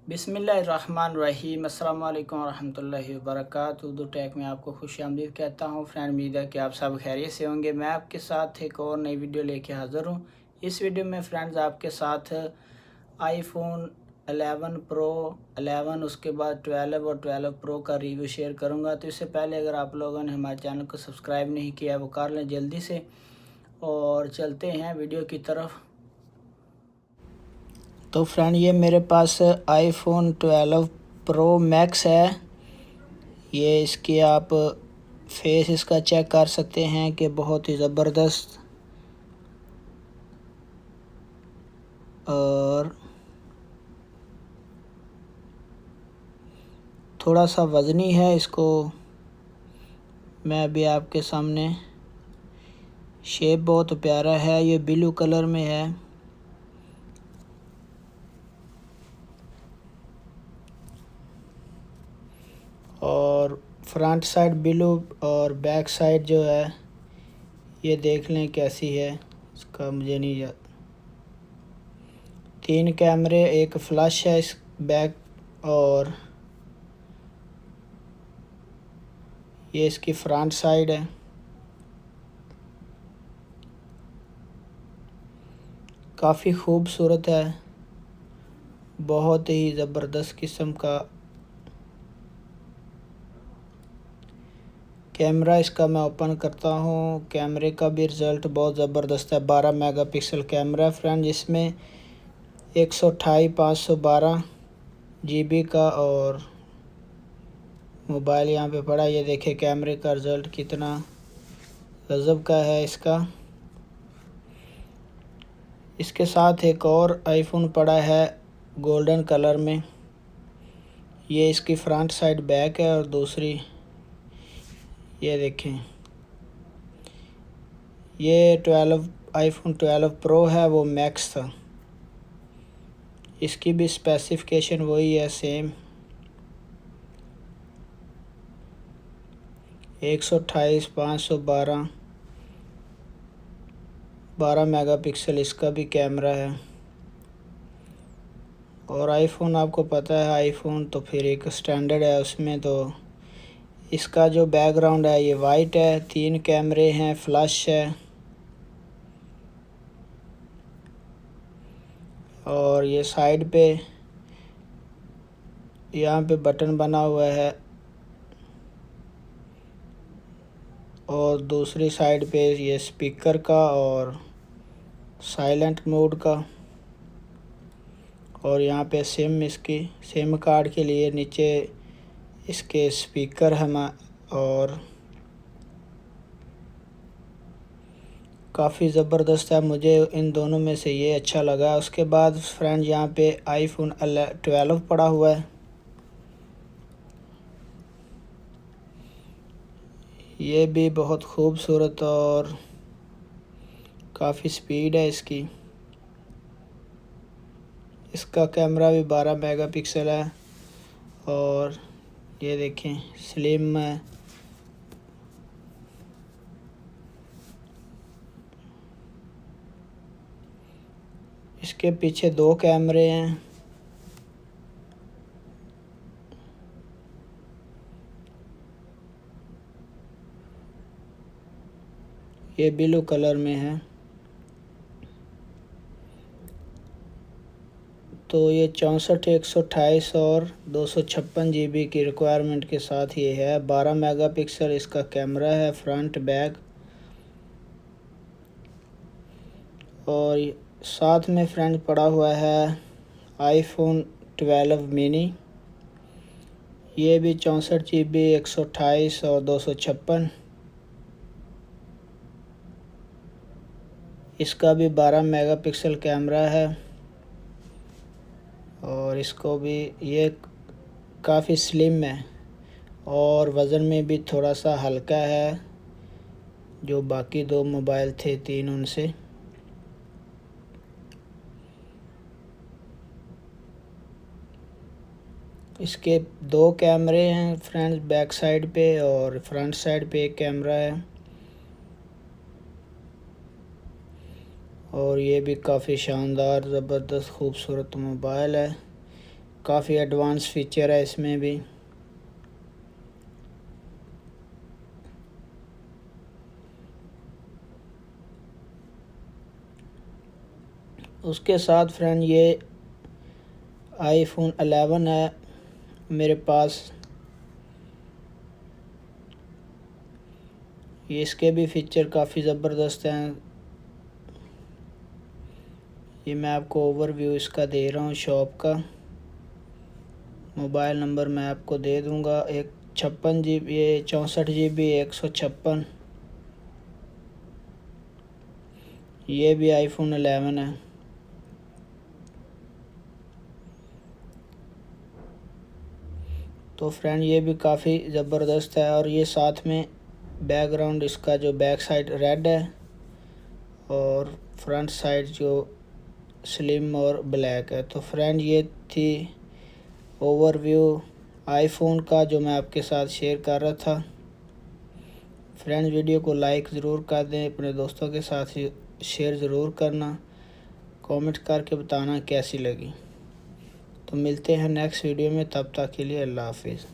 बिस्मिल्लाहिर्रहमानिर्रहीम अस्सलाम वालेकुम रहमतुल्लाहि व बरकातुहू। उर्दू टेक में आपको खुशामदीद कहता हूँ। फ्रेंड, उम्मीद है कि आप सब खैरियत से होंगे। मैं आपके साथ एक और नई वीडियो लेके हाज़िर हूँ। इस वीडियो में फ्रेंड्स आपके साथ आईफोन 11 प्रो 11 उसके बाद 12 और 12 प्रो का रिव्यू शेयर करूँगा। तो इससे पहले अगर आप लोगों ने हमारे चैनल को सब्सक्राइब नहीं किया वो कर लें जल्दी से, और चलते हैं वीडियो की तरफ। तो फ्रेंड, ये मेरे पास आईफोन 12 प्रो मैक्स है। ये इसकी आप फेस इसका चेक कर सकते हैं कि बहुत ही ज़बरदस्त और थोड़ा सा वज़नी है। इसको मैं अभी आपके सामने, शेप बहुत प्यारा है। ये ब्लू कलर में है और फ्रंट साइड ब्लू और बैक साइड जो है ये देख लें कैसी है। इसका मुझे नहीं याद। 3 कैमरे, एक फ्लैश है इस बैक, और ये इसकी फ्रंट साइड है। काफ़ी खूबसूरत है, बहुत ही ज़बरदस्त किस्म का कैमरा। इसका मैं ओपन करता हूँ। कैमरे का भी रिज़ल्ट बहुत ज़बरदस्त है। 12 मेगापिक्सल कैमरा है फ्रेंड, जिसमें 128/512 GB का और मोबाइल यहाँ पे पड़ा। ये देखे कैमरे का रिज़ल्ट कितना गज़ब का है इसका। इसके साथ एक और आईफोन पड़ा है गोल्डन कलर में। ये इसकी फ्रंट साइड बैक है और दूसरी ये देखें, ये 12 आईफोन 12 प्रो है, वो मैक्स था। इसकी भी स्पेसिफिकेशन वही है, सेम 128/512 12 मेगापिक्सल इसका भी कैमरा है। और आईफोन आपको पता है, आईफोन तो फिर एक स्टैंडर्ड है उसमें। तो इसका जो बैकग्राउंड है ये वाइट है। 3 कैमरे हैं, फ्लैश है और ये साइड पे यहाँ पे बटन बना हुआ है और दूसरी साइड पे ये स्पीकर का और साइलेंट मोड का। और यहाँ पे इसकी सिम कार्ड के लिए नीचे इसके स्पीकर हम, और काफ़ी ज़बरदस्त है। मुझे इन दोनों में से ये अच्छा लगा। उसके बाद फ्रेंड यहाँ पे आईफोन 12 पड़ा हुआ है। ये भी बहुत खूबसूरत और काफ़ी स्पीड है इसकी। इसका कैमरा भी 12 मेगापिक्सल है और ये देखें स्लिम है। इसके पीछे 2 कैमरे हैं। ये ब्लू कलर में है। तो ये 64, 128 और 256 GB की रिक्वायरमेंट के साथ ये है। 12 मेगापिक्सल इसका कैमरा है, फ्रंट बैक। और साथ में फ्रेंड पड़ा हुआ है आईफोन 12 मिनी। ये भी 64 GB, 128 और 256। इसका भी 12 मेगापिक्सल कैमरा है और इसको भी, ये काफ़ी स्लिम है और वज़न में भी थोड़ा सा हल्का है जो बाकी 2 मोबाइल थे 3 उनसे। इसके 2 कैमरे हैं फ्रेंड्स, बैक साइड पे और फ्रंट साइड पे एक कैमरा है। और ये भी काफ़ी शानदार ज़बरदस्त खूबसूरत मोबाइल है। काफ़ी एडवांस फीचर है इसमें भी। उसके साथ फ्रेंड ये आईफोन 11 है मेरे पास। ये इसके भी फीचर काफ़ी ज़बरदस्त हैं। ये मैं आपको ओवरव्यू इसका दे रहा हूँ शॉप का। मोबाइल नंबर मैं आपको दे दूँगा। एक 56 GB, ये 64 GB 156। ये भी आईफोन 11 है। तो फ्रेंड ये भी काफ़ी ज़बरदस्त है। और ये साथ में बैकग्राउंड इसका जो बैक साइड रेड है और फ्रंट साइड जो स्लिम और ब्लैक है। तो फ्रेंड ये थी ओवरव्यू आईफोन का जो मैं आपके साथ शेयर कर रहा था। फ्रेंड्स वीडियो को लाइक ज़रूर कर दें, अपने दोस्तों के साथ शेयर ज़रूर करना, कमेंट करके बताना कैसी लगी। तो मिलते हैं नेक्स्ट वीडियो में, तब तक के लिए अल्लाह हाफिज़।